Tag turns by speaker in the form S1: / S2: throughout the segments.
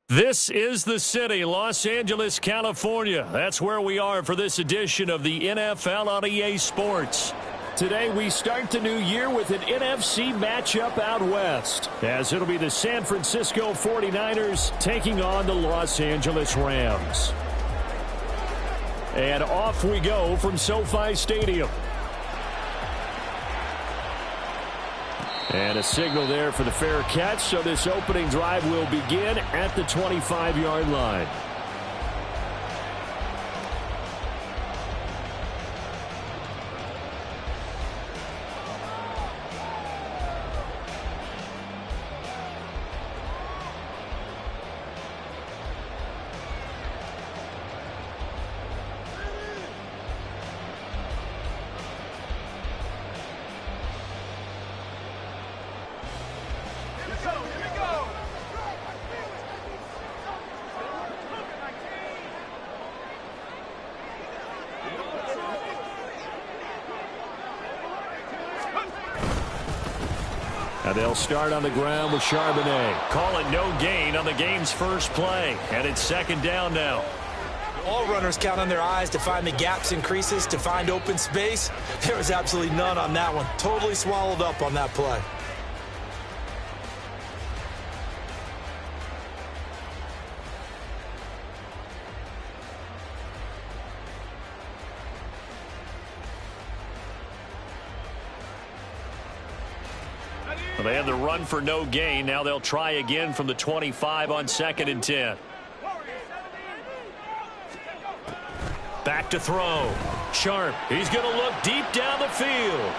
S1: This is the city, Los Angeles, California. That's where we are for this edition of the NFL on EA Sports. Today we start the new year with an NFC matchup out west, as it'll be the San Francisco 49ers taking on the Los Angeles Rams. And off we go from SoFi Stadium. And a signal there for the fair catch, so this opening drive will begin at the 25-yard line. And they'll start on the ground with Charbonnet. Call it no gain on the game's first play. And it's second down now.
S2: All runners count on their eyes to find the gaps and creases, to find open space. There was absolutely none on that one. Totally swallowed up on that play.
S1: Well, they had the run for no gain. Now they'll try again from the 25 on 2nd and 10. Back to throw. Sharp. He's going to look deep down the field.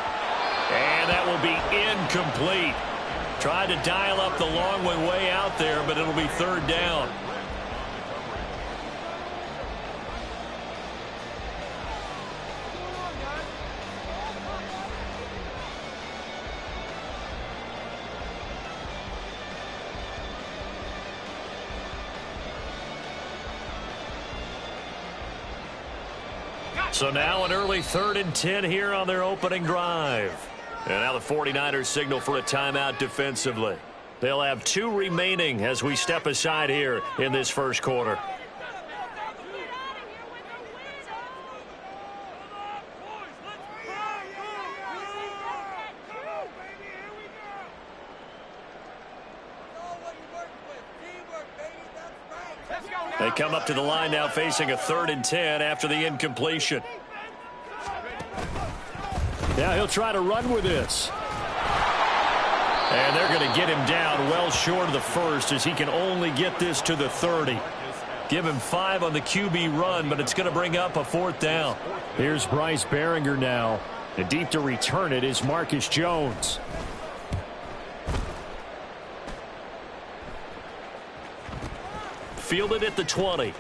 S1: And that will be incomplete. Tried to dial up the long way out there, but it'll be third down. So now an early 3rd and 10 here on their opening drive. And now the 49ers signal for a timeout defensively. They'll have 2 remaining as we step aside here in this first quarter. They come up to the line now facing a 3rd and 10 after the incompletion. Now he'll try to run with this. And they're going to get him down well short of the first as he can only get this to the 30. Give him 5 on the QB run, but it's going to bring up a 4th down. Here's Bryce Behringer now. And deep to return it is Marcus Jones. Fielded at the 20.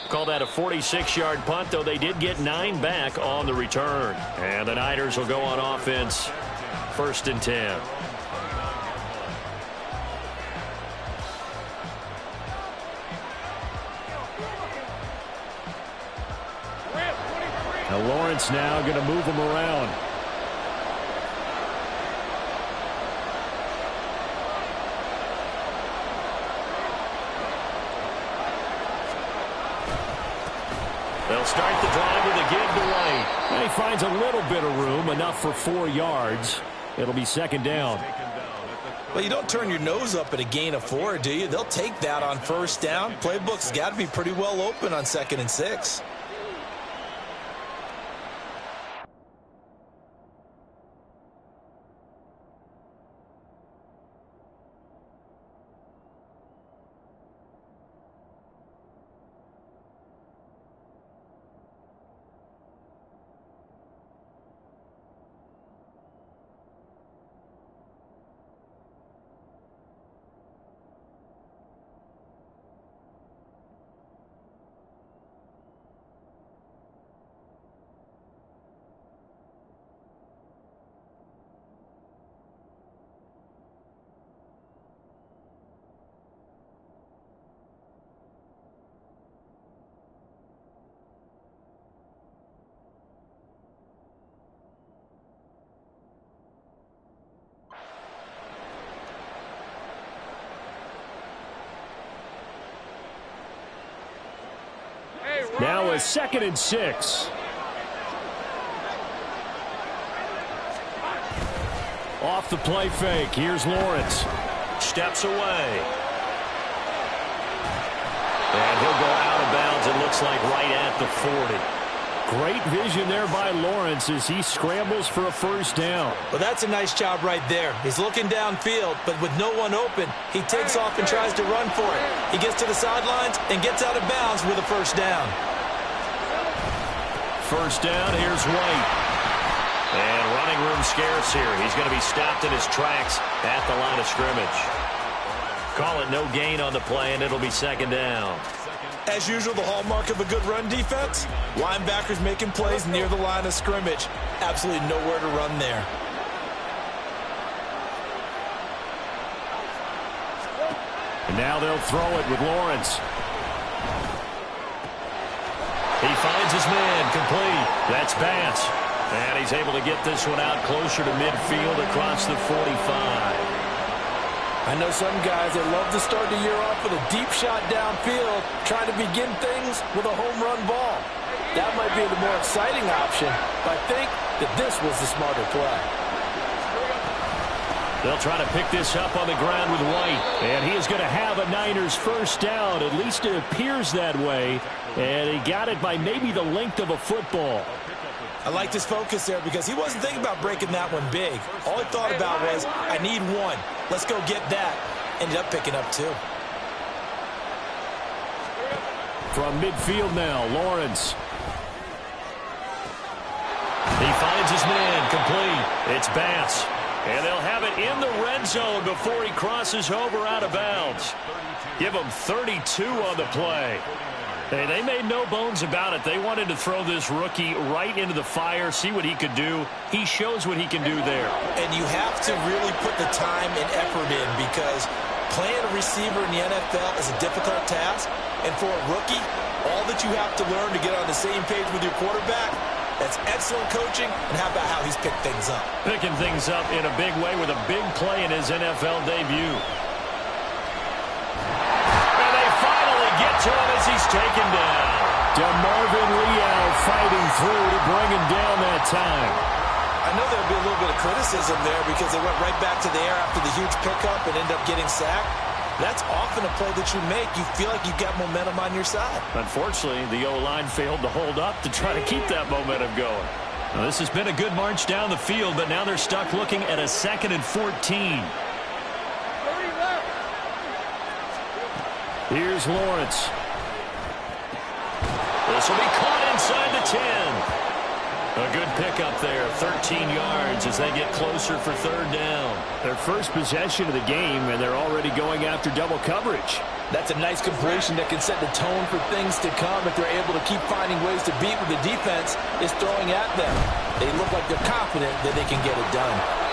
S1: Call that a 46-yard punt, though they did get 9 back on the return. And the Niners will go on offense. 1st and 10. Now Lawrence now going to move him around. They'll start the drive with a give to right. And he finds a little bit of room, enough for 4 yards. It'll be second down.
S2: Well, you don't turn your nose up at a gain of 4, do you? They'll take that on first down. Playbook's got to be pretty well open on 2nd and 6.
S1: now a 2nd and 6. Off the play fake. Here's Lawrence. Steps away. And he'll go out of bounds, it looks like, right at the 40. Great vision there by Lawrence as he scrambles for a first down.
S2: Well, that's a nice job right there. He's looking downfield, but with no one open, he takes off and tries to run for it. He gets to the sidelines and gets out of bounds with a first down.
S1: First down, here's White. And running room scarce here. He's going to be stopped in his tracks at the line of scrimmage. Call it no gain on the play, and it'll be 2nd down.
S2: As usual, the hallmark of a good run defense, linebackers making plays near the line of scrimmage. Absolutely nowhere to run there.
S1: And now they'll throw it with Lawrence. He finds his man, complete. That's Bass. And he's able to get this one out closer to midfield across the 45.
S2: I know some guys that love to start the year off with a deep shot downfield, trying to begin things with a home run ball. That might be the more exciting option, but I think that this was the smarter play.
S1: They'll try to pick this up on the ground with White. And he is going to have a Niners first down. At least it appears that way. And he got it by maybe the length of a football.
S2: I liked his focus there because he wasn't thinking about breaking that one big. All he thought about was, I need one. Let's go get that. Ended up picking up 2.
S1: From midfield now, Lawrence. He finds his man, complete. It's Bass. And they'll have it in the red zone before he crosses over out of bounds. Give him 32 on the play. Hey, they made no bones about it. They wanted to throw this rookie right into the fire, see what he could do. He shows what he can do there.
S2: And you have to really put the time and effort in because playing a receiver in the NFL is a difficult task. And for a rookie, all that you have to learn to get on the same page with your quarterback, that's excellent coaching. And how about how he's picked things up?
S1: Picking things up in a big way with a big play in his NFL debut. To him as he's taken down. DeMarvin Leal fighting through to bring him down that time.
S2: I know there'll be a little bit of criticism there because they went right back to the air after the huge pickup and end up getting sacked. That's often a play that you make. You feel like you've got momentum on your side.
S1: Unfortunately, the O-line failed to hold up to try to keep that momentum going. Now, this has been a good march down the field, but now they're stuck looking at a 2nd and 14. Here's Lawrence. This will be caught inside the 10. A good pickup there, 13 yards as they get closer for 3rd down. Their first possession of the game, and they're already going after double coverage.
S2: That's a nice completion that can set the tone for things to come if they're able to keep finding ways to beat what the defense is throwing at them. They look like they're confident that they can get it done.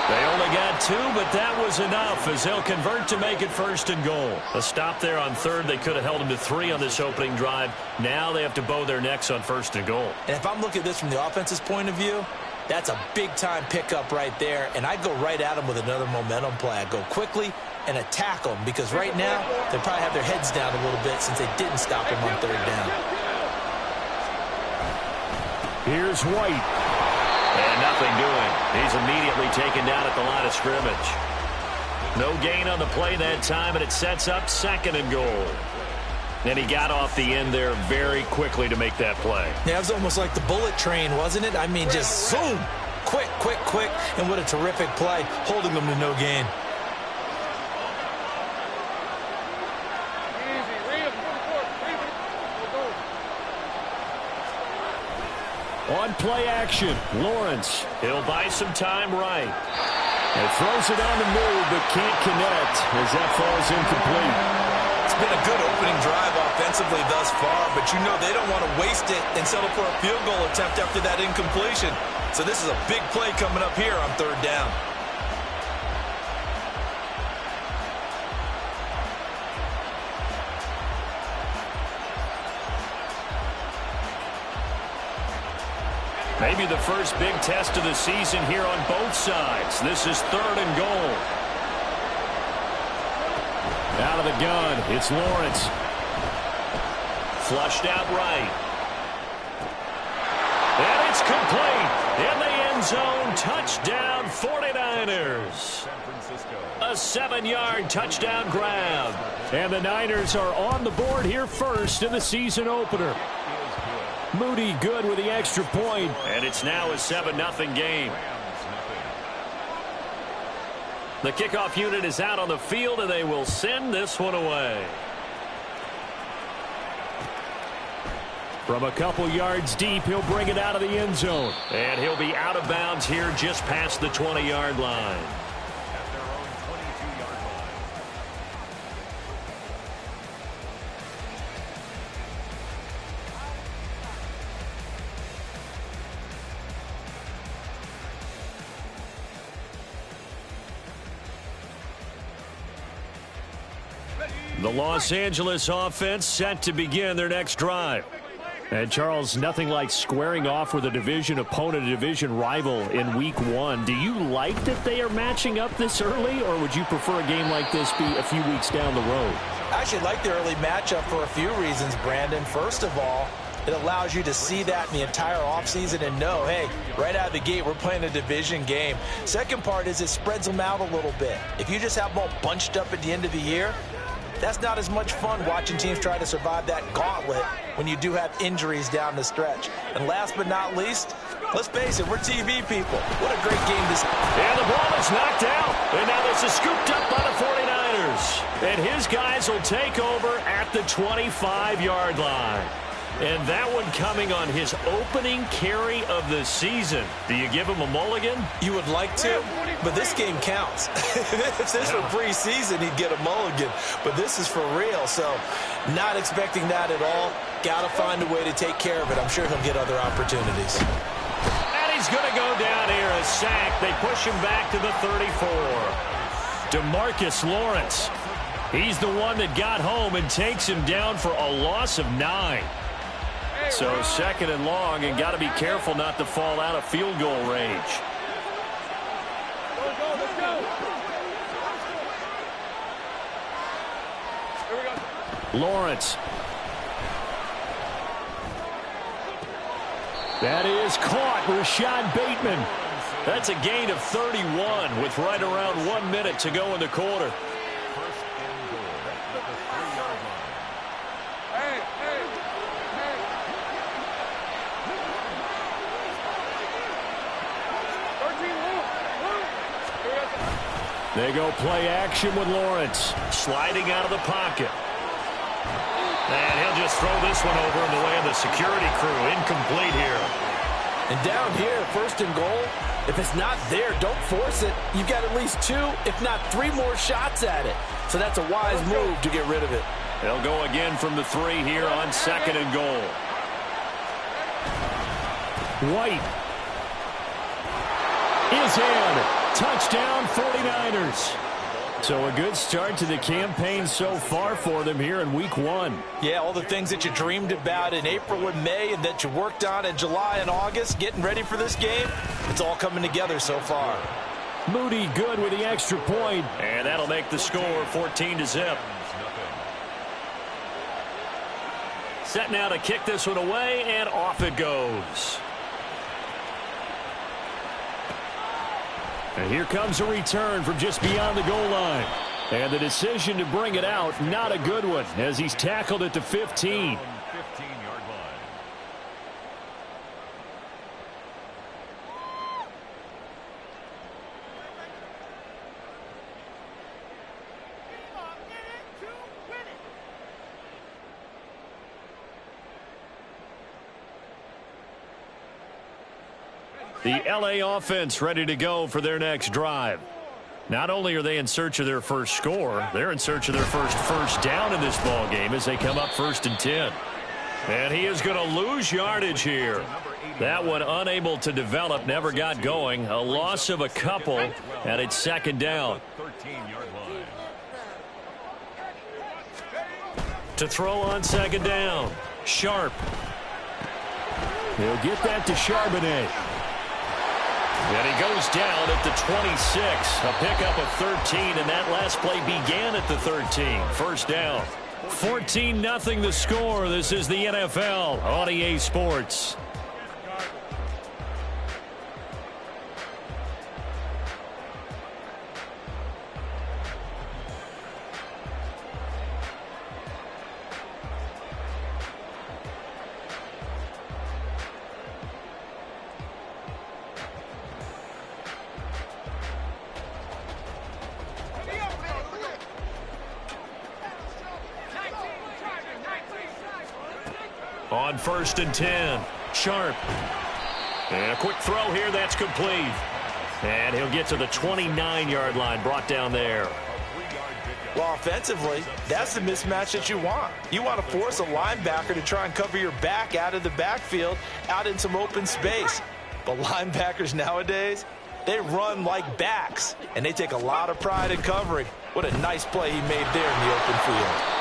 S1: They only got 2, but that was enough as they'll convert to make it 1st and goal. A stop there on 3rd. They could have held them to 3 on this opening drive. Now they have to bow their necks on 1st and goal.
S2: And if I'm looking at this from the offense's point of view, that's a big-time pickup right there, and I go right at them with another momentum play. I go quickly and attack them because right now they probably have their heads down a little bit since they didn't stop him on 3rd down.
S1: Here's White. And nothing doing. He's immediately taken down at the line of scrimmage. No gain on the play that time, and it sets up 2nd and goal. And he got off the end there very quickly to make that play.
S2: Yeah, it was almost like the bullet train, wasn't it? I mean, just zoom. Quick, quick, quick. And what a terrific play, holding them to no gain.
S1: On play action, Lawrence. He'll buy some time right. And throws it on the move, but can't connect as that falls incomplete.
S2: It's been a good opening drive offensively thus far, but you know they don't want to waste it and settle for a field goal attempt after that incompletion. So this is a big play coming up here on 3rd down.
S1: Maybe the first big test of the season here on both sides. This is 3rd and goal. Out of the gun, it's Lawrence. Flushed out right. It's complete. In the end zone, touchdown 49ers. A 7-yard touchdown grab. And the Niners are on the board here first in the season opener. Moody good with the extra point. And it's now a 7-0 game. The kickoff unit is out on the field, and they will send this one away. From a couple yards deep, he'll bring it out of the end zone. And he'll be out of bounds here just past the 20-yard line. The Los Angeles offense set to begin their next drive. And, Charles, nothing like squaring off with a division opponent, a division rival in Week 1. Do you like that they are matching up this early, or would you prefer a game like this be a few weeks down the road?
S2: I actually like the early matchup for a few reasons, Brandon. First of all, it allows you to see that in the entire offseason and know, hey, right out of the gate, we're playing a division game. Second part is it spreads them out a little bit. If you just have them all bunched up at the end of the year, that's not as much fun watching teams try to survive that gauntlet when you do have injuries down the stretch. And last but not least, let's face it, we're TV people. What a great game this is.
S1: And the ball is knocked out. And now this is scooped up by the 49ers. And his guys will take over at the 25-yard line. And that one coming on his opening carry of the season. Do you give him a mulligan?
S2: You would like to, but this game counts. If this were preseason, he'd get a mulligan. But this is for real, so not expecting that at all. Got to find a way to take care of it. I'm sure he'll get other opportunities.
S1: And he's going to go down here, a sack. They push him back to the 34. DeMarcus Lawrence. He's the one that got home and takes him down for a loss of 9. So second and long, and got to be careful not to fall out of field goal range. Lawrence. That is caught. Rashad Bateman. That's a gain of 31 with right around 1 minute to go in the quarter. They go play action with Lawrence. Sliding out of the pocket. And he'll just throw this one over in the way of the security crew. Incomplete here.
S2: And down here, first and goal, if it's not there, don't force it. You've got at least 2, if not 3 more shots at it. So that's a wise move to get rid of it.
S1: They'll go again from the 3 here on second and goal. White is in. Touchdown 49ers. So a good start to the campaign so far for them here in Week 1.
S2: Yeah, all the things that you dreamed about in April and May and that you worked on in July and August, getting ready for this game, it's all coming together so far.
S1: Moody good with the extra point. And that'll make the score 14-0. Set now to kick this one away, and off it goes. And here comes a return from just beyond the goal line. And the decision to bring it out, not a good one, as he's tackled at the 15. The LA offense ready to go for their next drive. Not only are they in search of their first score, they're in search of their first down in this ball game as they come up 1st and 10. And he is going to lose yardage here. That one unable to develop, never got going. A loss of a couple, and it's 2nd down. To throw on 2nd down. Sharp. He'll get that to Charbonnet. And he goes down at the 26. A pickup of 13, and that last play began at the 13. 1st down. 14-0 the score. This is the NFL on EA Sports. On 1st and 10. Sharp. And a quick throw here. That's complete. And he'll get to the 29-yard line, brought down there.
S2: Well, offensively, that's the mismatch that you want. You want to force a linebacker to try and cover your back out of the backfield, out in some open space. But linebackers nowadays, they run like backs, and they take a lot of pride in covering. What a nice play he made there in the open field.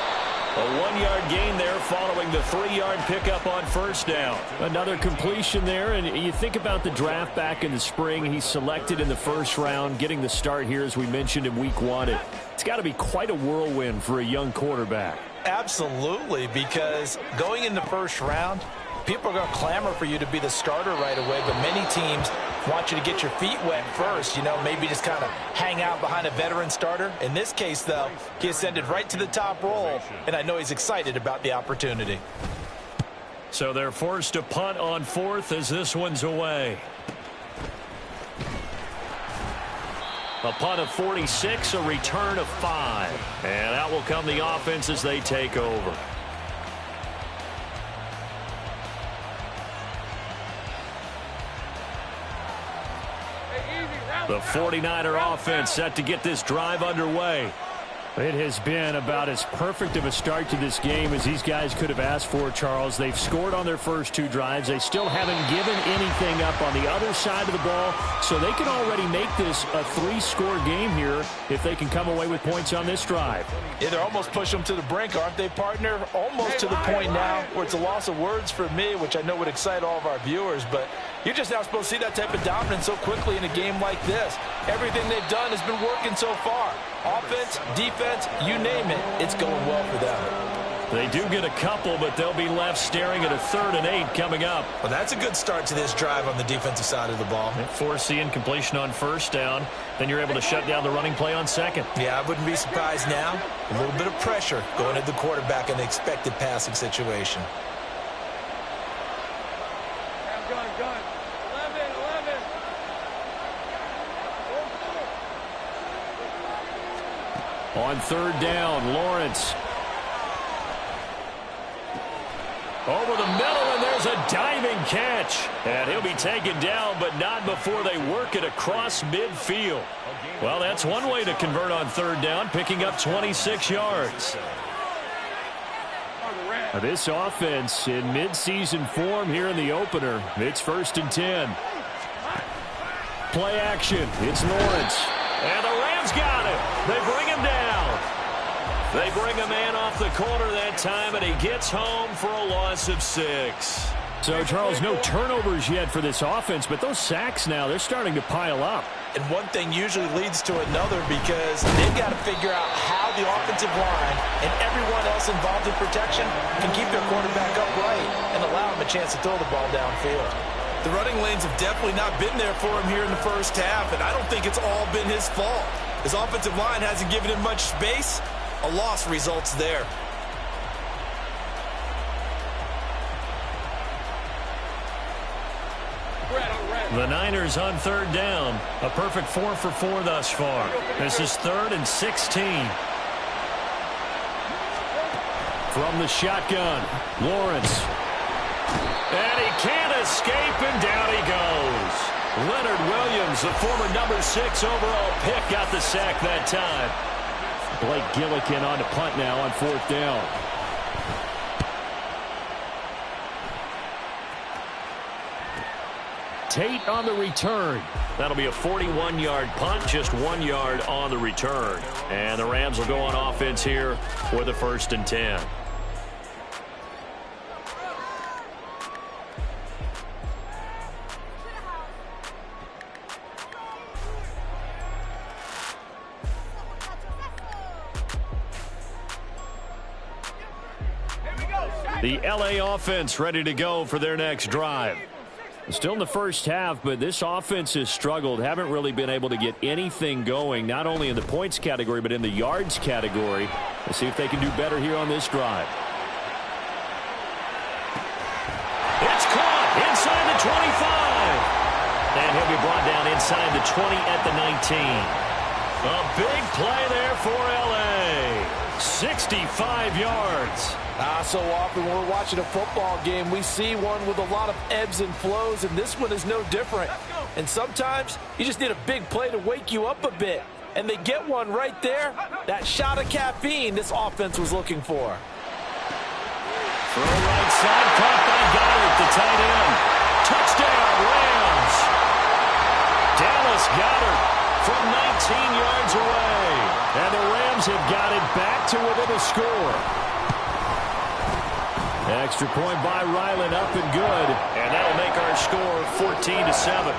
S1: A 1-yard gain there following the 3-yard pickup on 1st down. Another completion there, and you think about the draft back in the spring. He's selected in the 1st round, getting the start here, as we mentioned, in week 1. It's got to be quite a whirlwind for a young quarterback.
S2: Absolutely, because going in the 1st round, people are going to clamor for you to be the starter right away, but many teams want you to get your feet wet first, maybe just kind of hang out behind a veteran starter. In this case, though, he ascended right to the top roll, and I know he's excited about the opportunity.
S1: So they're forced to punt on 4th as this one's away. A punt of 46, a return of 5. And out will come the offense as they take over. The 49er offense set to get this drive underway. It has been about as perfect of a start to this game as these guys could have asked for, Charles. They've scored on their first 2 drives. They still haven't given anything up on the other side of the ball, so they can already make this a 3-score game here if they can come away with points on this drive.
S2: Yeah, they're almost pushing them to the brink, aren't they, partner? Almost to the point now where it's a loss of words for me, which I know would excite all of our viewers, but you're just not supposed to see that type of dominance so quickly in a game like this. Everything they've done has been working so far. Offense, defense, you name it, it's going well for them.
S1: They do get a couple, but they'll be left staring at a 3rd and 8 coming up.
S2: Well, that's a good start to this drive on the defensive side of the ball.
S1: Force the incompletion on 1st down. Then you're able to shut down the running play on 2nd.
S2: Yeah, I wouldn't be surprised now. A little bit of pressure going at the quarterback in the expected passing situation.
S1: On 3rd down, Lawrence. Over the middle, and there's a diving catch. And he'll be taken down, but not before they work it across midfield. Well, that's one way to convert on 3rd down, picking up 26 yards. This offense in midseason form here in the opener. It's 1st and 10. Play action. It's Lawrence. And the Rams got it. They bring him down. They bring a man off the corner that time, and he gets home for a loss of 6. So, Charles, no turnovers yet for this offense, but those sacks now, they're starting to pile up.
S2: And one thing usually leads to another because they've got to figure out how the offensive line and everyone else involved in protection can keep their quarterback upright and allow him a chance to throw the ball downfield. The running lanes have definitely not been there for him here in the 1st half, and I don't think it's all been his fault. His offensive line hasn't given him much space. A loss results there.
S1: The Niners on 3rd down. A perfect 4 for 4 thus far. This is 3rd and 16. From the shotgun, Lawrence. And he can't escape, and down he goes. Leonard Williams, the former number 6 overall pick, got the sack that time. Blake Gillikin on to punt now on 4th down. Tate on the return. That'll be a 41-yard punt, just 1 yard on the return. And the Rams will go on offense here for the 1st and 10. The LA offense ready to go for their next drive. Still in the 1st half, but this offense has struggled. Haven't really been able to get anything going, not only in the points category, but in the yards category. Let's see if they can do better here on this drive. It's caught inside the 25. And he'll be brought down inside the 20 at the 19. A big play there for LA. 65 yards.
S2: So often when we're watching a football game, we see one with a lot of ebbs and flows, and this one is no different. And sometimes you just need a big play to wake you up a bit. And they get one right there. That shot of caffeine this offense was looking for.
S1: Throw right side, caught by Goddard, the tight end. Touchdown, Rams. Dallas Goedert from 19 yards away. And the Rams have got it back to within a score. Extra point by Ryland, up and good. And that'll make our score 14-7.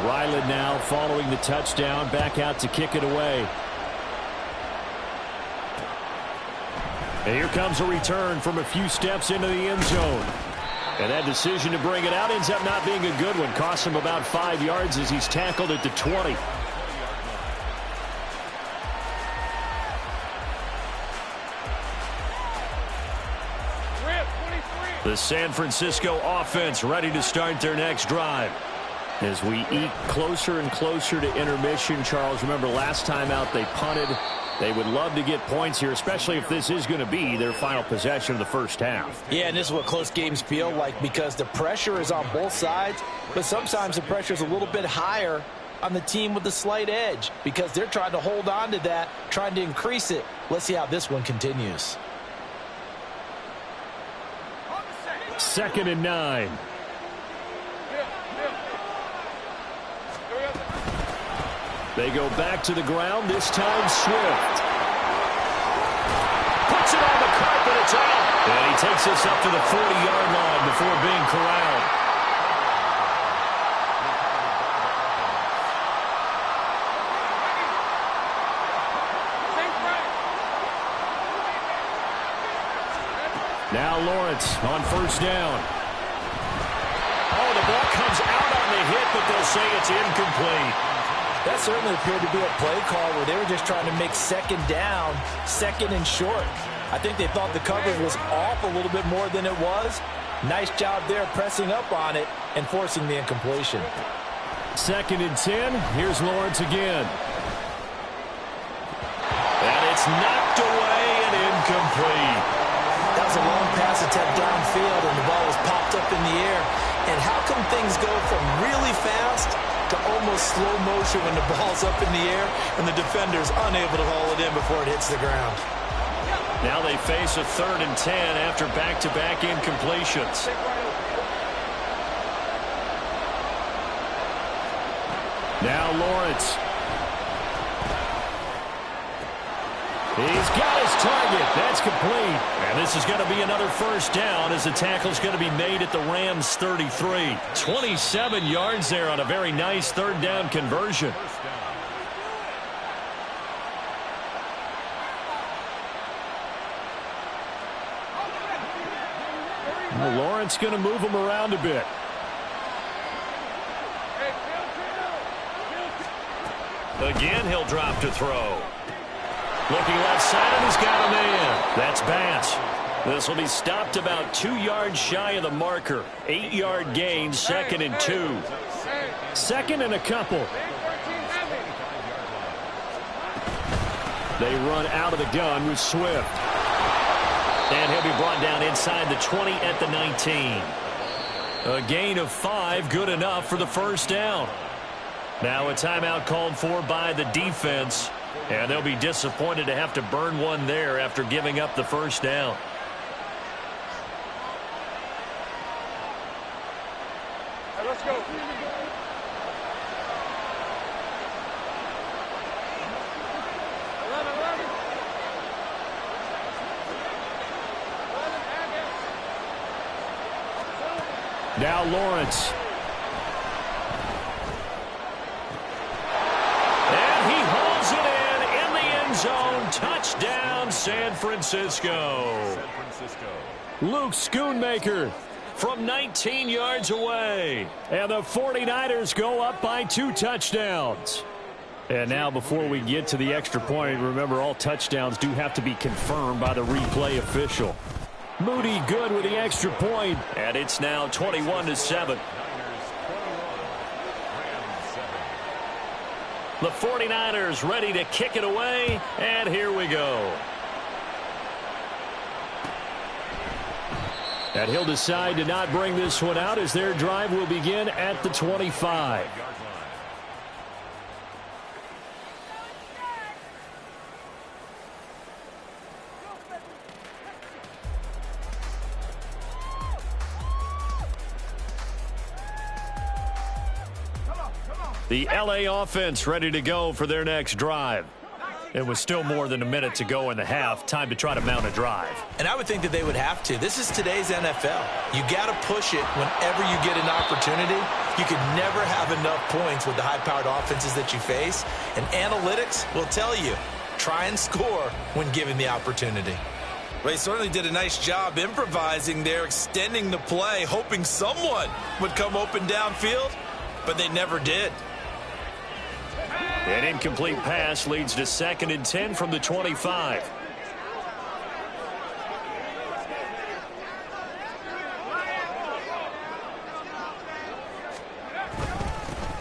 S1: Ryland now following the touchdown, back out to kick it away. And here comes a return from a few steps into the end zone. And that decision to bring it out ends up not being a good one. Costs him about 5 yards as he's tackled at the 20. The San Francisco offense ready to start their next drive. As we eke closer and closer to intermission, Charles, remember last time out they punted. They would love to get points here, especially if this is going to be their final possession of the first half.
S2: Yeah, and this is what close games feel like because the pressure is on both sides, but sometimes the pressure is a little bit higher on the team with the slight edge because they're trying to hold on to that, trying to increase it. Let's see how this one continues.
S1: 2nd and 9. They go back to the ground, this time Swift. Puts it on the carpet, it's out. And he takes this up to the 40-yard line before being corralled. Now Lawrence on 1st down. Oh, the ball comes out on the hit, but they'll say it's incomplete.
S2: That certainly appeared to be a play call where they were just trying to make 2nd down, 2nd and short. I think they thought the coverage was off a little bit more than it was. Nice job there pressing up on it and forcing the incompletion.
S1: 2nd and 10. Here's Lawrence again. And it's knocked away and incomplete.
S2: That was a long pass attempt downfield, and the ball was popped up in the air. And how come things go from really fast to almost slow motion when the ball's up in the air and the defender's unable to haul it in before it hits the ground?
S1: Now they face a 3rd and 10 after back-to-back incompletions. Now Lawrence. He's got his target. That's complete. And this is going to be another 1st down as the tackle's going to be made at the Rams' 33. 27 yards there on a very nice 3rd down conversion. Well, Lawrence going to move him around a bit. Again, he'll drop to throw. Looking left side, and he's got a man. That's Bass. This will be stopped about 2 yards shy of the marker. 8-yard gain, 2nd and 2. 2nd and a couple. They run out of the gun with Swift. And he'll be brought down inside the 20 at the 19. A gain of 5, good enough for the 1st down. Now a timeout called for by the defense. And they'll be disappointed to have to burn one there after giving up the 1st down.
S3: Let's go.
S1: Now Lawrence. And he hauls it in the end zone. Touchdown, San Francisco. Luke Schoonmaker from 19 yards away. And the 49ers go up by 2 touchdowns. And now before we get to the extra point, remember all touchdowns do have to be confirmed by the replay official. Moody good with the extra point, and it's now 21-7. The 49ers ready to kick it away, and here we go. And he'll decide to not bring this one out as their drive will begin at the 25. The LA offense ready to go for their next drive. It was still more than a minute to go in the half. Time to try to mount a drive.
S2: And I would think that they would have to. This is today's NFL. You got to push it whenever you get an opportunity. You could never have enough points with the high-powered offenses that you face. And analytics will tell you, try and score when given the opportunity. Well, he certainly did a nice job improvising there, extending the play, hoping someone would come open downfield, but they never did.
S1: An incomplete pass leads to 2nd and 10 from the 25.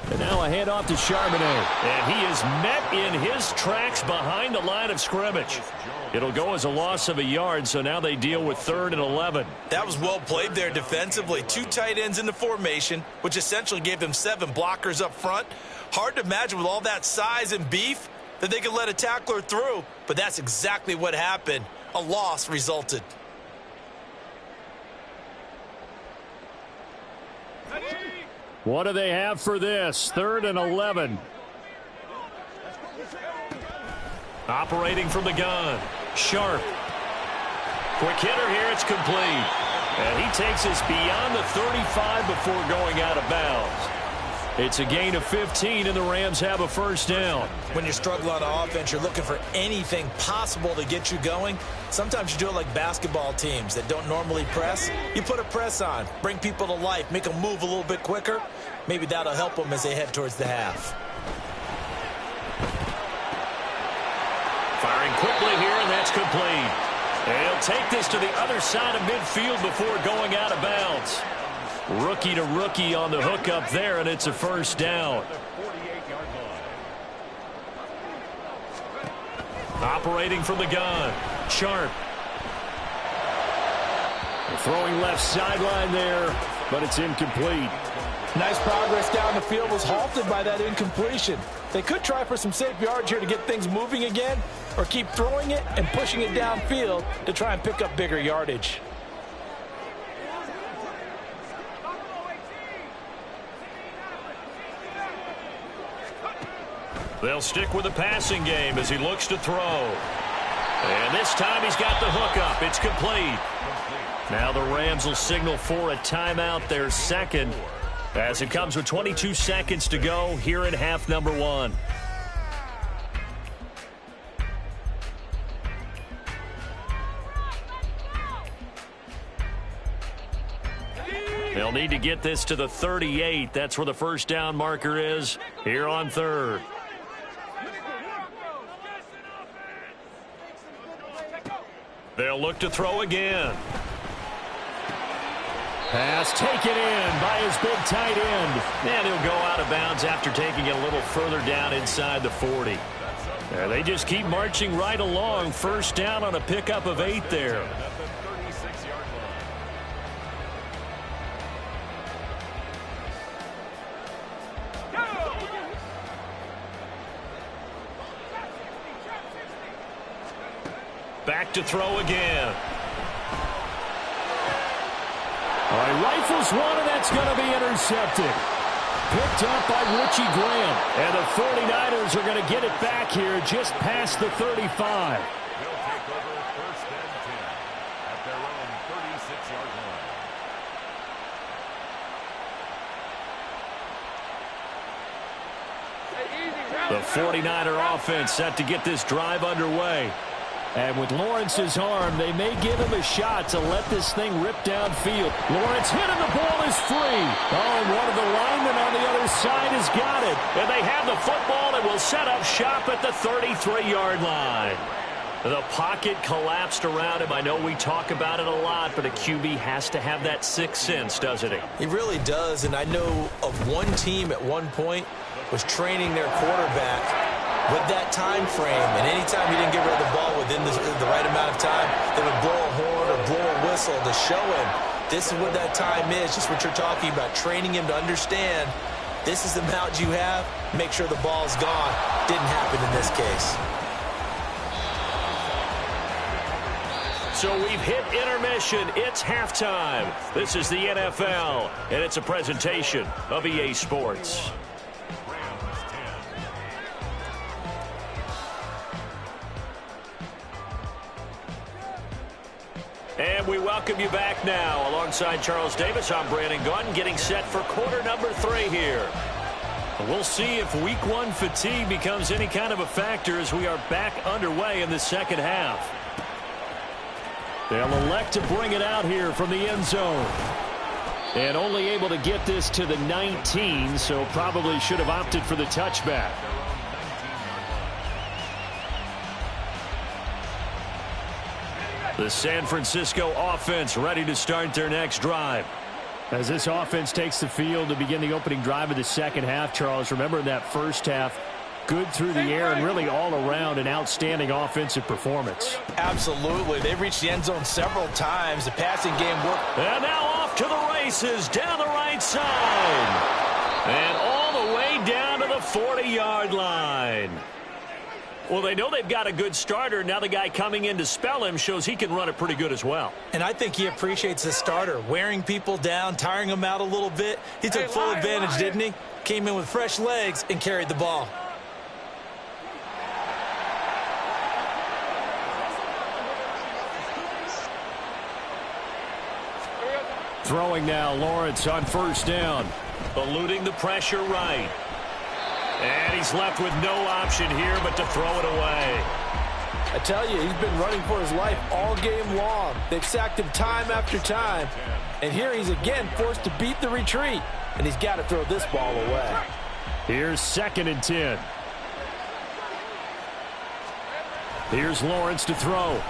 S1: And now a handoff to Charbonnet. And he is met in his tracks behind the line of scrimmage. It'll go as a loss of a yard, so now they deal with 3rd and 11.
S2: That was well played there defensively. 2 tight ends in the formation, which essentially gave them 7 blockers up front. Hard to imagine with all that size and beef that they could let a tackler through, but that's exactly what happened. A loss resulted.
S1: What do they have for this? 3rd and 11. Operating from the gun. Sharp. Quick hitter here. It's complete. And he takes us beyond the 35 before going out of bounds. It's a gain of 15, and the Rams have a first down.
S2: When you struggle on offense, you're looking for anything possible to get you going. Sometimes you do it like basketball teams that don't normally press. You put a press on, bring people to life, make them move a little bit quicker. Maybe that'll help them as they head towards the half.
S1: Firing quickly here, and that's complete. And he'll take this to the other side of midfield before going out of bounds. Rookie to rookie on the hook up there, and it's a first down. Operating from the gun. Sharp. Throwing left sideline there, but it's incomplete.
S2: Nice progress down the field was halted by that incompletion. They could try for some safe yards here to get things moving again, or keep throwing it and pushing it downfield to try and pick up bigger yardage.
S1: They'll stick with the passing game as he looks to throw. And this time he's got the hook up. It's complete. Now the Rams will signal for a timeout, their second, as it comes with 22 seconds to go here in half number 1. They'll need to get this to the 38. That's where the first down marker is here on 3rd. They'll look to throw again. Pass taken in by his big tight end. And he'll go out of bounds after taking it a little further down inside the 40. They just keep marching right along. First down on a pickup of 8 there. Back to throw again. All right, rifles one, and that's going to be intercepted. Picked up by Richie Graham. And the 49ers are going to get it back here just past the 35.
S4: They'll take over 1st and 10 at their own 36-yard line.
S1: The 49er offense set to get this drive underway. And with Lawrence's arm, they may give him a shot to let this thing rip downfield. Lawrence hit and the ball is free. Oh, and one of the linemen on the other side has got it. And they have the football and will set up shop at the 33-yard line. The pocket collapsed around him. I know we talk about it a lot, but a QB has to have that sixth sense, doesn't he?
S2: He really does, and I know of one team at one point was training their quarterback with that time frame, and anytime he didn't get rid of the ball within the right amount of time, they would blow a horn or blow a whistle to show him this is what that time is, just what you're talking about, training him to understand this is the amount you have, make sure the ball's gone. Didn't happen in this case.
S1: So we've hit intermission. It's halftime. This is the NFL, and it's a presentation of EA Sports. And we welcome you back now. Alongside Charles Davis, I'm Brandon Gunn, getting set for quarter number 3 here. We'll see if week 1 fatigue becomes any kind of a factor as we are back underway in the second half. They'll elect to bring it out here from the end zone. And only able to get this to the 19, so probably should have opted for the touchback. The San Francisco offense ready to start their next drive. As this offense takes the field to begin the opening drive of the second half, Charles, remember in that first half, good through the air and really all around an outstanding offensive performance.
S2: Absolutely. They've reached the end zone several times. The passing game worked.
S1: And now off to the races down the right side. And all the way down to the 40-yard line. Well, they know they've got a good starter. Now the guy coming in to spell him shows he can run it pretty good as well.
S2: And I think he appreciates the starter, wearing people down, tiring them out a little bit. He took full advantage, didn't he? Came in with fresh legs and carried the ball.
S1: Throwing now, Lawrence on first down. Eluding the pressure right. And he's left with no option here but to throw it away.
S2: I tell you, he's been running for his life all game long. They've sacked him time after time. And here he's again forced to beat the retreat. And he's got to throw this ball away.
S1: Here's 2nd and 10. Here's Lawrence to throw.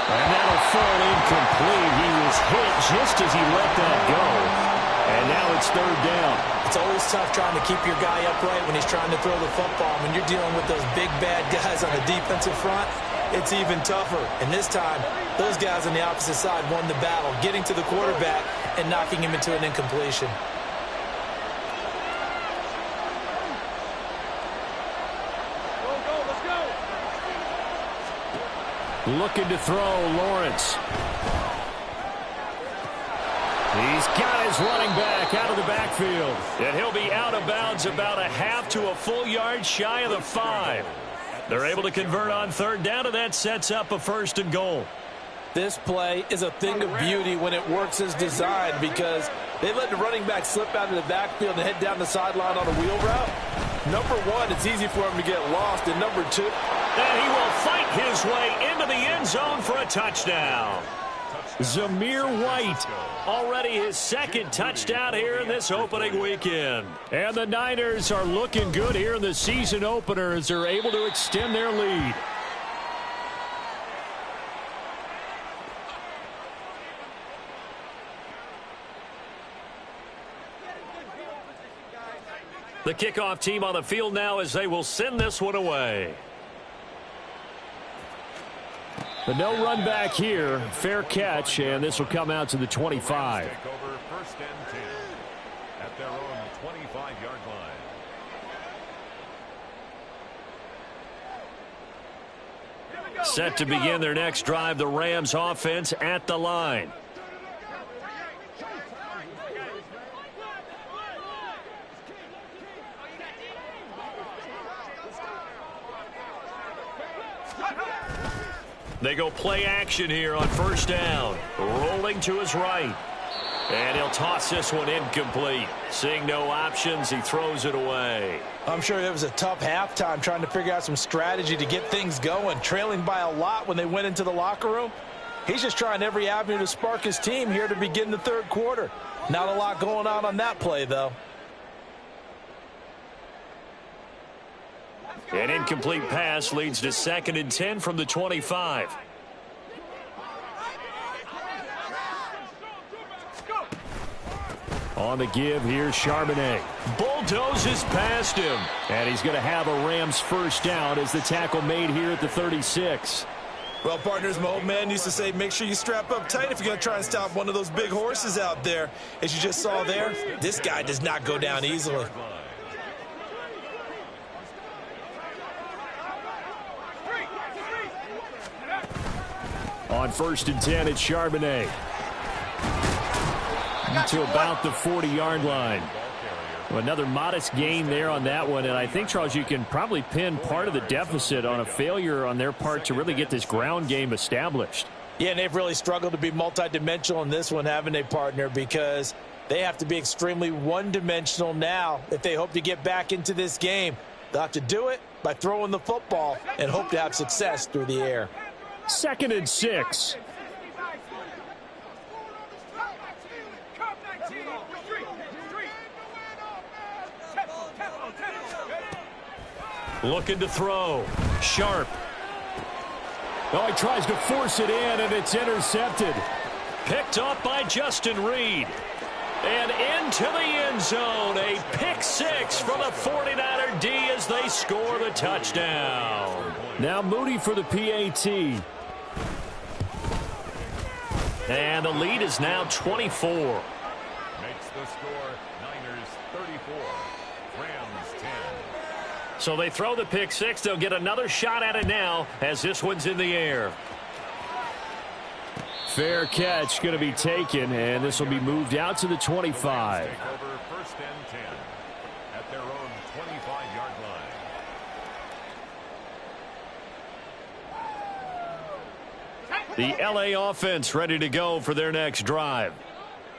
S1: And that'll fall incomplete. He was hit just as he let that go. And now it's 3rd down.
S2: It's always tough trying to keep your guy upright when he's trying to throw the football. When you're dealing with those big, bad guys on the defensive front, it's even tougher. And this time, those guys on the opposite side won the battle, getting to the quarterback and knocking him into an incompletion.
S3: Let's go.
S1: Looking to throw, Lawrence. He's got his running back out of the backfield. And he'll be out of bounds about a half to a full yard shy of the 5. They're able to convert on 3rd down, and that sets up a 1st and goal.
S2: This play is a thing of beauty when it works as designed because they let the running back slip out of the backfield and head down the sideline on a wheel route. Number 1, it's easy for him to get lost. And number 2,
S1: and he will fight his way into the end zone for a touchdown. Zamir White, already his 2nd touchdown here in this opening weekend. And the Niners are looking good here in the season opener as they're able to extend their lead. The kickoff team on the field now as they will send this one away. But no run back here. Fair catch, and this will come out to the 25.
S4: Take over 1st and 10 at their own 25-yard line.
S1: Set to begin their next drive, the Rams offense at the line. They go play action here on 1st down. Rolling to his right. And he'll toss this one incomplete. Seeing no options, he throws it away.
S2: I'm sure it was a tough halftime trying to figure out some strategy to get things going. Trailing by a lot when they went into the locker room. He's just trying every avenue to spark his team here to begin the 3rd quarter. Not a lot going on that play, though.
S1: An incomplete pass leads to 2nd and 10 from the 25. On the give, here's Charbonnet. Bulldozes past him. And he's going to have a Rams first down as the tackle made here at the 36.
S2: Well, partners, my old man used to say, make sure you strap up tight if you're going to try and stop one of those big horses out there. As you just saw there, this guy does not go down easily.
S1: On 1st and 10, it's Charbonnet. To about the 40-yard line. Another modest gain there on that one, and I think, Charles, you can probably pin part of the deficit on a failure on their part to really get this ground game established.
S2: Yeah, and they've really struggled to be multidimensional in this one, haven't they, partner, because they have to be extremely one-dimensional now if they hope to get back into this game. They'll have to do it by throwing the football and hope to have success through the air.
S1: 2nd and 6. Looking to throw. Sharp. Oh, he tries to force it in, and it's intercepted. Picked up by Justin Reed. And into the end zone. A pick 6 from the 49er D as they score the touchdown. Now Moody for the PAT. And the lead is now 24.
S4: Makes the score Niners 34, Rams 10.
S1: So they throw the pick 6. They'll get another shot at it now as this one's in the air. Fair catch going to be taken, and this will be moved out to the 25.
S4: Take over 1st and 10 at their own 25-yard line.
S1: The LA offense ready to go for their next drive.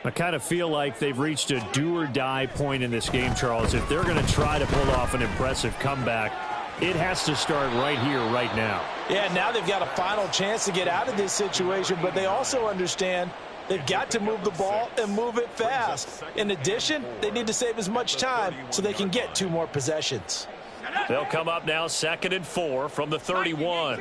S1: I kind of feel like they've reached a do-or-die point in this game, Charles. If they're going to try to pull off an impressive comeback, it has to start right here, right now.
S2: Yeah, now they've got a final chance to get out of this situation, but they also understand they've got to move the ball and move it fast. In addition, they need to save as much time so they can get 2 more possessions.
S1: They'll come up now 2nd and 4 from the 31.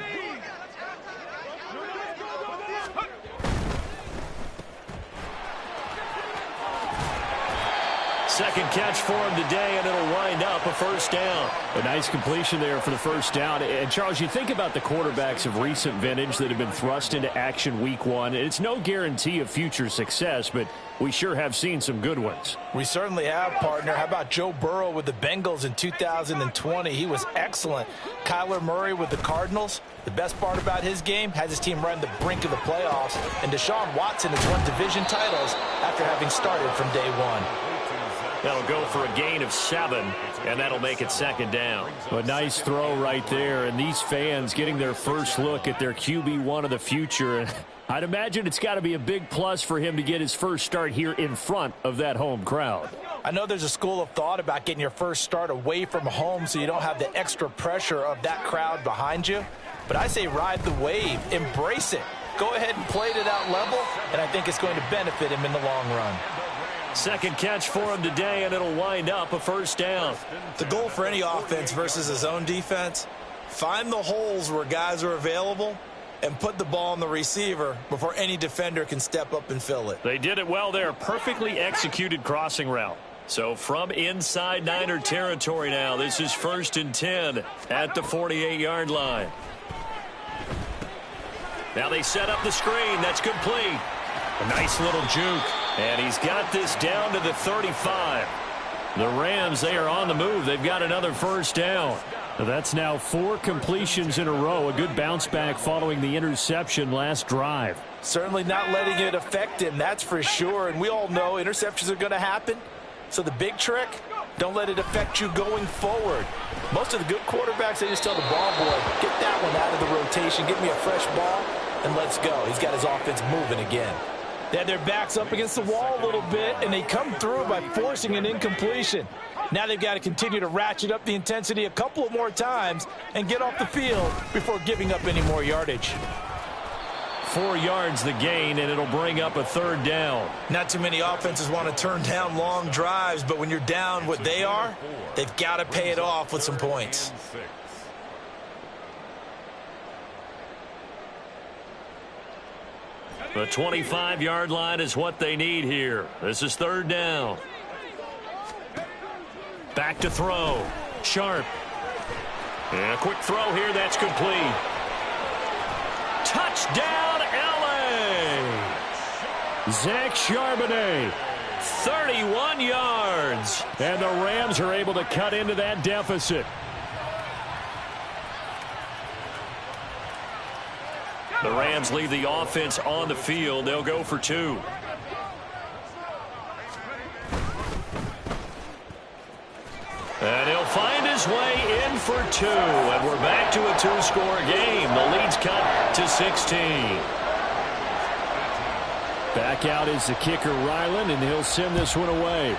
S1: Second catch for him today, and it'll wind up a first down. A nice completion there for the first down. And, Charles, you think about the quarterbacks of recent vintage that have been thrust into action week 1. It's no guarantee of future success, but we sure have seen some good ones.
S2: We certainly have, partner. How about Joe Burrow with the Bengals in 2020? He was excellent. Kyler Murray with the Cardinals. The best part about his game, has his team right on the brink of the playoffs. And Deshaun Watson has won division titles after having started from day 1.
S1: That'll go for a gain of 7, and that'll make it 2nd down. A nice throw right there, and these fans getting their first look at their QB1 of the future. I'd imagine it's got to be a big plus for him to get his first start here in front of that home crowd.
S2: I know there's a school of thought about getting your first start away from home so you don't have the extra pressure of that crowd behind you. But I say ride the wave, embrace it. Go ahead and play to that level, and I think it's going to benefit him in the long run.
S1: Second catch for him today, and it'll wind up a first down.
S2: The goal for any offense versus a zone defense, find the holes where guys are available and put the ball on the receiver before any defender can step up and fill it.
S1: They did it well there. Perfectly executed crossing route. So from inside Niner territory now, this is 1st and 10 at the 48-yard line. Now they set up the screen. That's complete. A nice little juke. And he's got this down to the 35. The Rams, they are on the move. They've got another first down. That's now 4 completions in a row. A good bounce back following the interception last drive.
S2: Certainly not letting it affect him, that's for sure. And we all know interceptions are going to happen. So the big trick, don't let it affect you going forward. Most of the good quarterbacks, they just tell the ball boy, get that one out of the rotation, get me a fresh ball, and let's go. He's got his offense moving again. They had their backs up against the wall a little bit, and they come through by forcing an incompletion. Now they've got to continue to ratchet up the intensity a couple of more times and get off the field before giving up any more yardage.
S1: 4 yards the gain, and it'll bring up a 3rd down.
S2: Not too many offenses want to turn down long drives, but when you're down what they are, they've got to pay it off with some points.
S1: The 25-yard line is what they need here. This is 3rd down. Back to throw. Sharp. And a quick throw here. That's complete. Touchdown, L.A. Zach Charbonnet, 31 yards. And the Rams are able to cut into that deficit. The Rams leave the offense on the field. They'll go for 2. And he'll find his way in for 2. And we're back to a 2-score game. The lead's cut to 16. Back out is the kicker, Ryland, and he'll send this one away.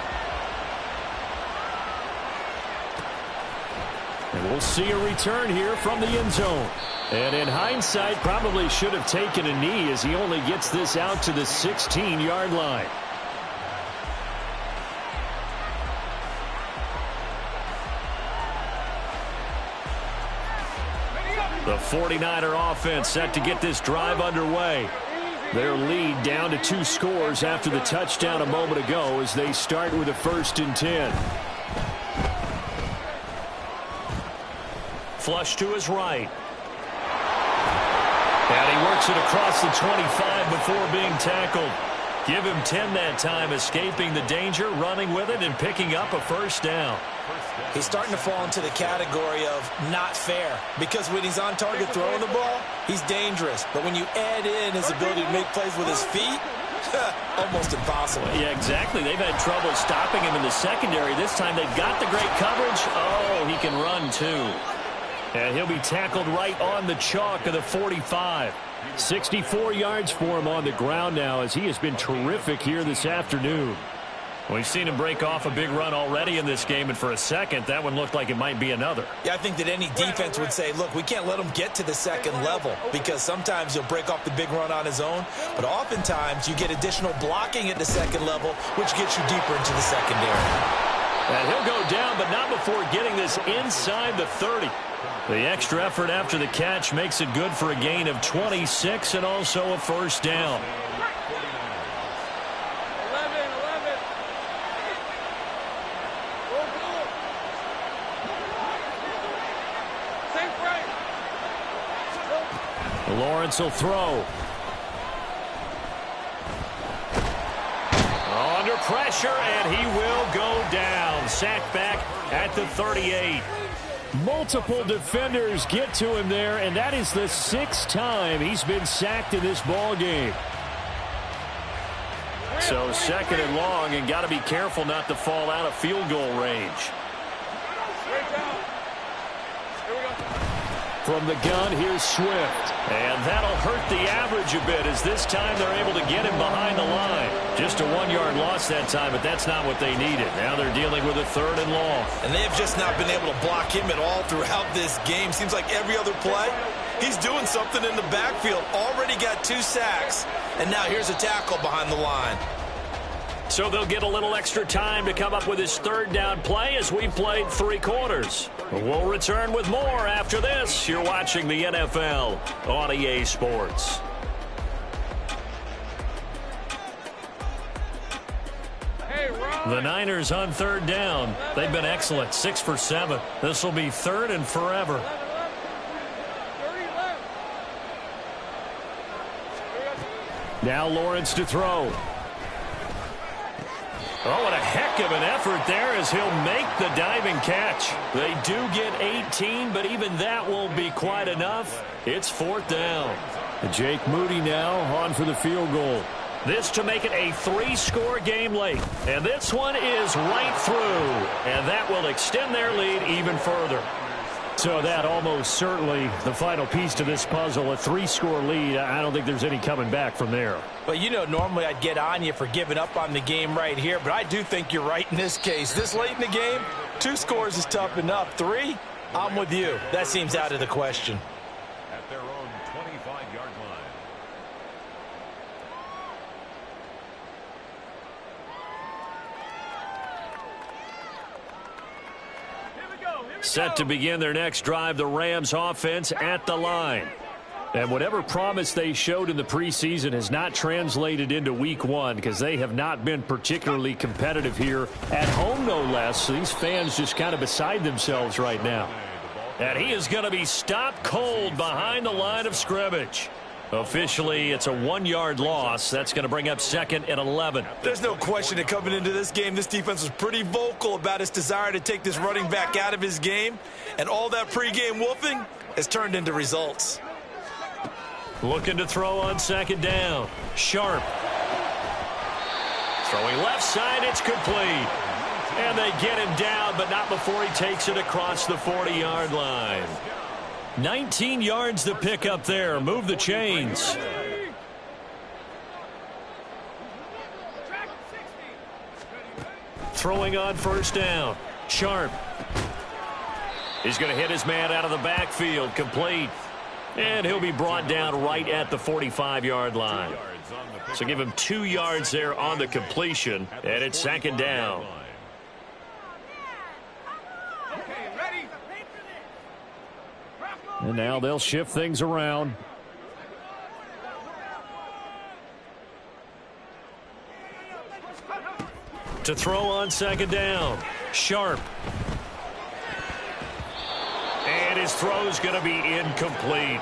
S1: And we'll see a return here from the end zone. And in hindsight, probably should have taken a knee as he only gets this out to the 16-yard line. The 49er offense set to get this drive underway. Their lead down to 2 scores after the touchdown a moment ago as they start with a 1st and 10. Flush to his right. And he works it across the 25 before being tackled. Give him 10 that time, escaping the danger, running with it, and picking up a 1st down.
S2: He's starting to fall into the category of not fair, because when he's on target throwing the ball, he's dangerous. But when you add in his ability to make plays with his feet, almost impossible.
S1: Yeah, exactly. They've had trouble stopping him in the secondary. This time they've got the great coverage. Oh, he can run too. And he'll be tackled right on the chalk of the 45. 64 yards for him on the ground now as he has been terrific here this afternoon. We've seen him break off a big run already in this game, and for a second, that one looked like it might be another.
S2: Yeah, I think that any defense would say, look, we can't let him get to the second level, because sometimes he'll break off the big run on his own, but oftentimes you get additional blocking at the second level, which gets you deeper into the secondary.
S1: And he'll go down, but not before getting this inside the 30. The extra effort after the catch makes it good for a gain of 26 and also a 1st down. Lawrence will throw. Under pressure, and he will go down. Sacked back at the 38. Multiple defenders get to him there, and that is the 6th time he's been sacked in this ball game. So 2nd and long, and got to be careful not to fall out of field goal range. From the gun, here's Swift. And that'll hurt the average a bit as this time they're able to get him behind the line. Just a 1-yard loss that time, but that's not what they needed. Now they're dealing with a 3rd and long.
S2: And they have just not been able to block him at all throughout this game. Seems like every other play, he's doing something in the backfield. Already got 2 sacks, and now here's a tackle behind the line.
S1: So they'll get a little extra time to come up with his 3rd down play as we've played 3 quarters. We'll return with more after this. You're watching the NFL on EA Sports. The Niners on 3rd down. They've been excellent, 6 for 7. This will be 3rd and forever. Now Lawrence to throw. Oh, what a heck of an effort there as he'll make the diving catch. They do get 18, but even that won't be quite enough. It's 4th down. Jake Moody now on for the field goal. This to make it a 3-score game late. And this one is right through. And that will extend their lead even further. So that almost certainly the final piece to this puzzle, a 3-score lead. I don't think there's any coming back from there.
S2: Well, you know, normally I'd get on you for giving up on the game right here, but I do think you're right in this case. This late in the game, 2 scores is tough enough. 3, I'm with you. That seems out of the question.
S4: At their own 25-yard line.
S1: Set to begin their next drive, the Rams offense at the line. And whatever promise they showed in the preseason has not translated into week one because they have not been particularly competitive here at home, no less. So these fans just kind of beside themselves right now. And he is going to be stopped cold behind the line of scrimmage. Officially, it's a 1-yard loss. That's going to bring up 2nd and 11.
S2: There's no question that coming into this game, this defense was pretty vocal about its desire to take this running back out of his game. And all that pregame wolfing has turned into results.
S1: Looking to throw on 2nd down. Sharp. Throwing left side, it's complete. And they get him down, but not before he takes it across the 40-yard line. 19 yards to pick up there. Move the chains. Throwing on 1st down. Sharp. He's going to hit his man out of the backfield. Complete. And he'll be brought down right at the 45-yard line. So give him 2 yards there on the completion. And it's 2nd down. And now they'll shift things around. To throw on 2nd down. Sharp. And his throw's going to be incomplete.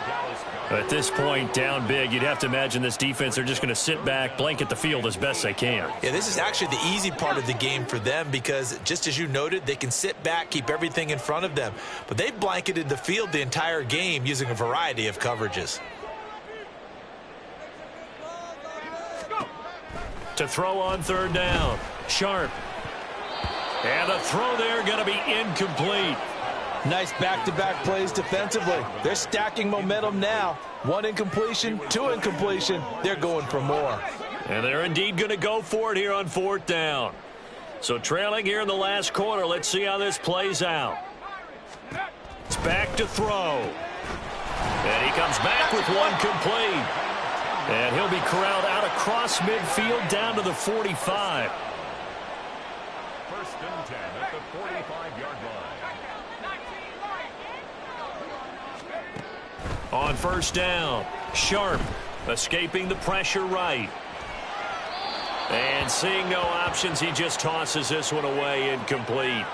S1: At this point, down big, you'd have to imagine this defense are just going to sit back, blanket the field as best they can.
S2: Yeah, this is actually the easy part of the game for them because, just as you noted, they can sit back, keep everything in front of them. But they've blanketed the field the entire game using a variety of coverages.
S1: To throw on 3rd down. Sharp. And the throw there going to be incomplete.
S2: Nice back-to-back plays defensively. They're stacking momentum now. 1 incompletion, 2 incompletion. They're going for more.
S1: And they're indeed going to go for it here on 4th down. So trailing here in the last quarter. Let's see how this plays out. It's back to throw. And he comes back with 1 complete. And he'll be corralled out across midfield down to the 45.
S4: 1st and 10 at the 45-yard line.
S1: On 1st down, Sharp escaping the pressure right. And seeing no options, he just tosses this one away, incomplete.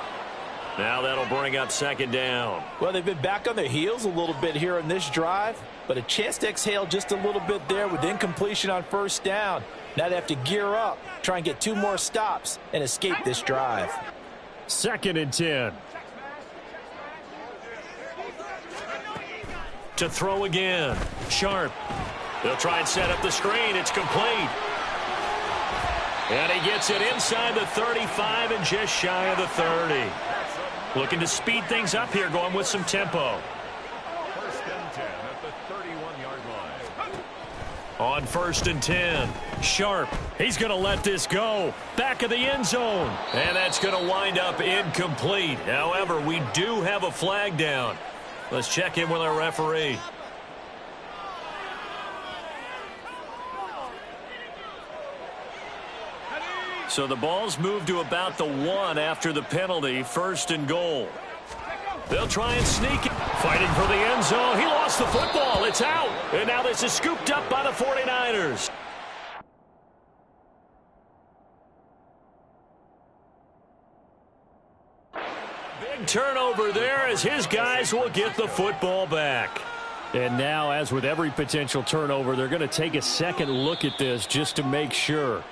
S1: Now that'll bring up 2nd down.
S5: Well, they've been back on their heels a little bit here in this drive, but a chance to exhale just a little bit there with incompletion on 1st down. Now they have to gear up, try and get 2 more stops, and escape this drive.
S1: 2nd and 10. To throw again. Sharp. They'll try and set up the screen. It's complete. And he gets it inside the 35 and just shy of the 30. Looking to speed things up here, going with some tempo.
S4: 1st and 10 at the 31-yard line.
S1: On 1st and 10, Sharp. He's going to let this go. Back of the end zone. And that's going to wind up incomplete. However, we do have a flag down. Let's check in with our referee. So the ball's moved to about the 1 after the penalty. 1st and goal. They'll try and sneak it. Fighting for the end zone. He lost the football. It's out. And now this is scooped up by the 49ers. Big turnover there as his guys will get the football back. And now, as with every potential turnover, they're going to take a second look at this just to make sure.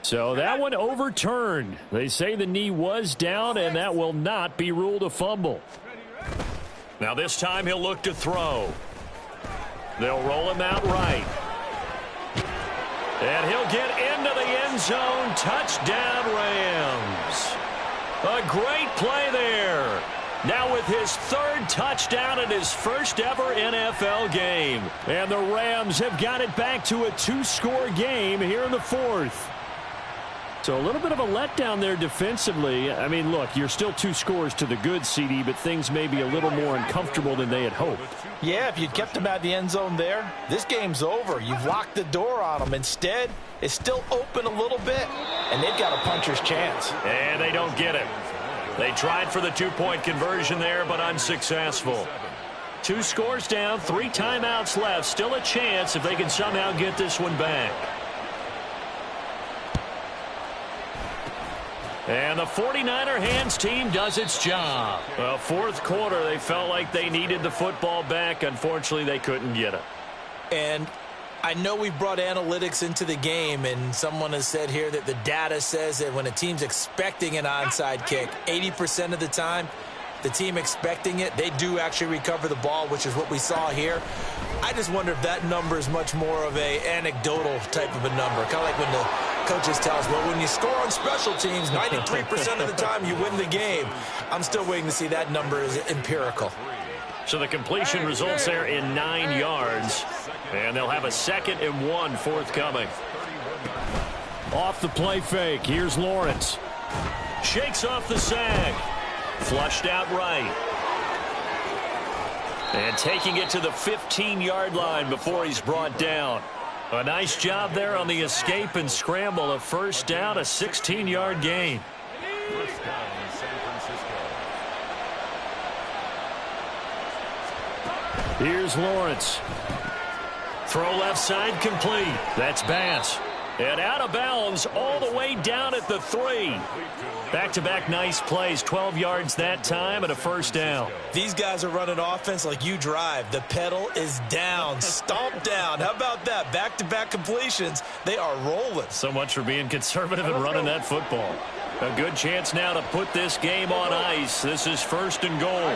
S1: So that one overturned. They say the knee was down, and that will not be ruled a fumble. Now this time he'll look to throw. They'll roll him out right. And he'll get into the end zone. Touchdown, Rams. A great play there. Now with his 3rd touchdown in his first ever NFL game. And the Rams have got it back to a 2-score game here in the 4th. So a little bit of a letdown there defensively. I mean, look, you're still 2 scores to the good, CD, but things may be a little more uncomfortable than they had hoped.
S5: Yeah, if you'd kept them out of the end zone there, this game's over. You've locked the door on them. Instead, it's still open a little bit, and they've got a puncher's chance.
S1: And they don't get it. They tried for the 2-point conversion there, but unsuccessful. 2 scores down, 3 timeouts left. Still a chance if they can somehow get this one back. And the 49er hands team does its job. Well, 4th quarter, they felt like they needed the football back. Unfortunately, they couldn't get it.
S2: And I know we brought analytics into the game, and someone has said here that the data says that when a team's expecting an onside kick, 80% of the time, the team expecting it, they do actually recover the ball, which is what we saw here. I just wonder if that number is much more of a anecdotal type of a number. Kind of like when the coaches tell us, well, when you score on special teams, 93% of the time you win the game. I'm still waiting to see that number is empirical.
S1: So the completion results there in 9 yards. And they'll have a 2nd and 1 forthcoming. Off the play fake. Here's Lawrence. Shakes off the sag. Flushed out right. And taking it to the 15-yard line before he's brought down. A nice job there on the escape and scramble. A first down, a 16-yard gain.
S4: First down, San Francisco.
S1: Here's Lawrence. Throw left side complete. That's Bass. And out of bounds all the way down at the 3. Back-to-back nice plays. 12 yards that time and a first down.
S2: These guys are running offense like you drive. The pedal is down, stomped down. How about that? Back-to-back completions. They are rolling.
S1: So much for being conservative and running that football. A good chance now to put this game on ice. This is 1st and goal.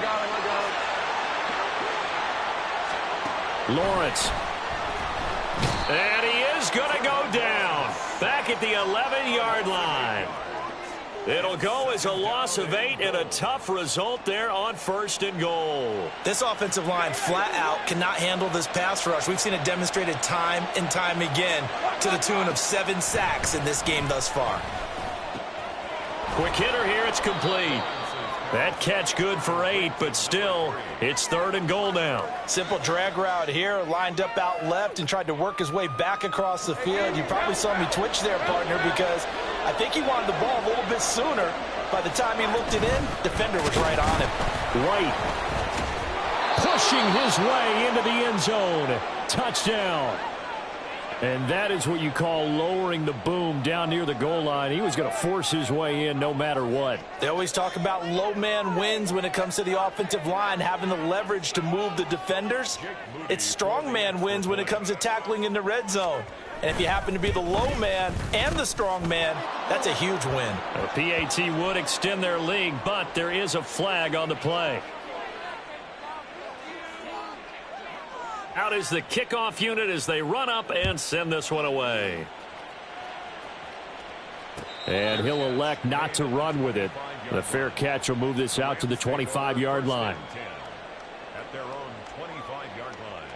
S1: Lawrence. And he is going to go down. Back at the 11-yard line. It'll go as a loss of 8 and a tough result there on 1st and goal.
S2: This offensive line flat out cannot handle this pass rush. We've seen it demonstrated time and time again to the tune of 7 sacks in this game thus far.
S1: Quick hitter here. It's complete. That catch good for 8, but still, it's 3rd and goal now.
S5: Simple drag route here, lined up out left and tried to work his way back across the field. You probably saw me twitch there, partner, because I think he wanted the ball a little bit sooner. By the time he looked it in, defender was right on him.
S1: White pushing his way into the end zone. Touchdown. And that is what you call lowering the boom down near the goal line. He was going to force his way in no matter what.
S5: They always talk about low man wins when it comes to the offensive line, having the leverage to move the defenders. It's strong man wins when it comes to tackling in the red zone. And if you happen to be the low man and the strong man, that's a huge win.
S1: The PAT would extend their lead, but there is a flag on the play. Out is the kickoff unit as they run up and send this one away. And he'll elect not to run with it. The fair catch will move this out to the 25-yard line.
S4: At their own 25-yard line.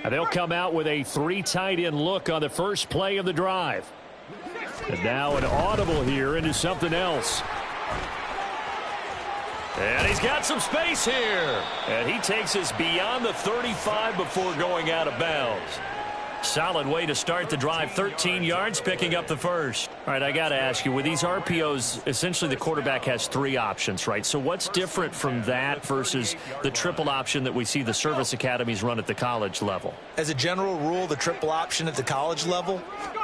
S1: And they'll come out with a 3 tight end look on the first play of the drive. And now an audible here into something else. And he's got some space here. And he takes us beyond the 35 before going out of bounds. Solid way to start the drive. 13 yards, picking up the first. All right, I got to ask you, with these RPOs, essentially the quarterback has 3 options, right? So what's different from that versus the triple option that we see the service academies run at the college level?
S2: As a general rule, the triple option at the college level,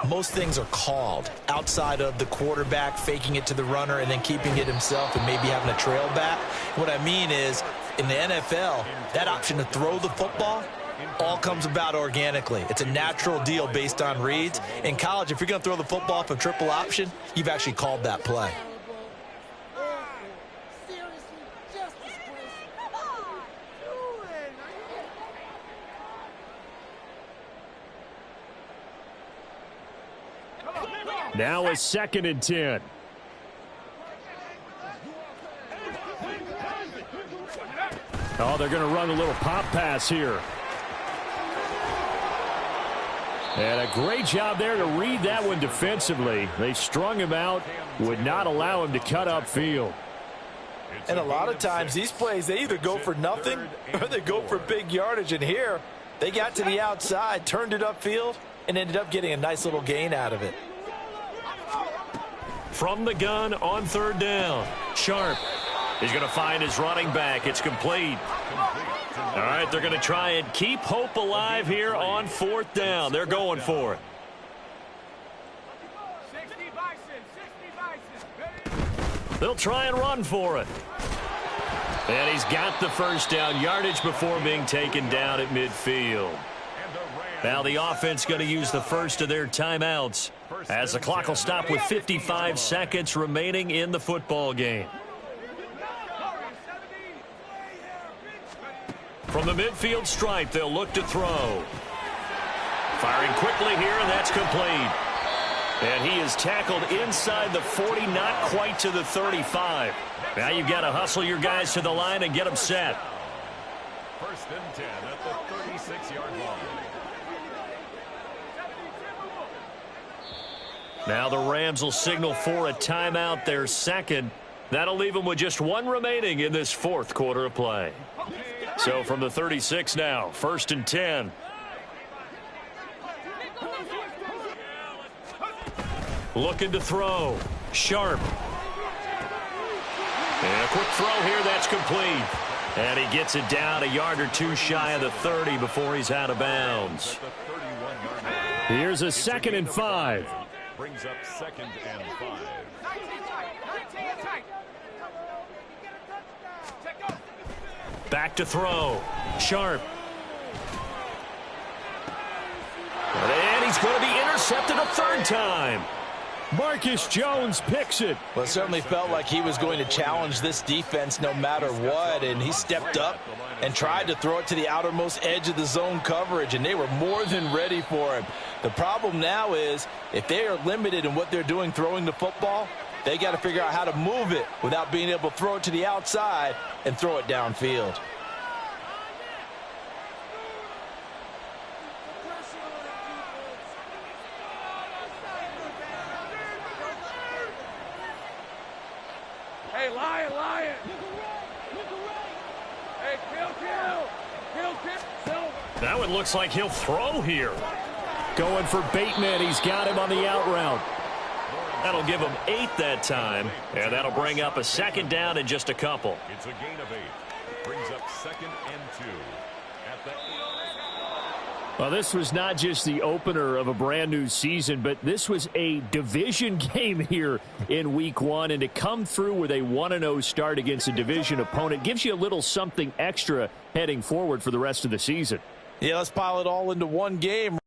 S2: most things are called outside of the quarterback faking it to the runner and then keeping it himself and maybe having a trail back. What I mean is, in the NFL, that option to throw the football all comes about organically. It's a natural deal based on reads. In college, if you're going to throw the football from triple option, you've actually called that play.
S1: Now a 2nd and 10. Oh, they're going to run a little pop pass here. And a great job there to read that one defensively. They strung him out, would not allow him to cut upfield.
S5: And a lot of times these plays, they either go for nothing or they go for big yardage. And here, they got to the outside, turned it upfield, and ended up getting a nice little gain out of it.
S1: From the gun on third down, Sharp. He's going to find his running back. It's complete. All right, they're going to try and keep hope alive here on fourth down. They're going for it. They'll try and run for it. And he's got the first down yardage before being taken down at midfield. Now the offense going to use the first of their timeouts as the clock will stop with 55 seconds remaining in the football game. From the midfield stripe, they'll look to throw. Firing quickly here, and that's complete. And he is tackled inside the 40, not quite to the 35. Now you've got to hustle your guys to the line and get them set.
S4: First and 10 at the 36-yard line.
S1: Now the Rams will signal for a timeout, their second. That'll leave them with just one remaining in this fourth quarter of play. So from the 36 now, first and 10. Looking to throw. Sharp. And a quick throw here, that's complete. And he gets it down a yard or two shy of the 30 before he's out of bounds. Here's a 2nd and 5.
S4: Brings up 2nd and 5.
S1: Back to throw. Sharp. And he's going to be intercepted a third time. Marcus Jones picks it.
S5: Well, it certainly felt like he was going to challenge this defense no matter what, and he stepped up and tried to throw it to the outermost edge of the zone coverage, and they were more than ready for him. The problem now is if they are limited in what they're doing throwing the football, they got to figure out how to move it without being able to throw it to the outside and throw it downfield.
S3: Hey, Lion. Hey, kill.
S1: That one looks like he'll throw here. Going for Bateman. He's got him on the out route. That'll give him 8 that time, and that'll bring up a 2nd down in just a couple.
S4: It's a gain of 8. Brings up 2nd and 2. At the
S1: Well, this was not just the opener of a brand new season, but this was a division game here in week 1, and to come through with a 1-0 start against a division opponent gives you a little something extra heading forward for the rest of the season.
S5: Yeah, let's pile it all into one game.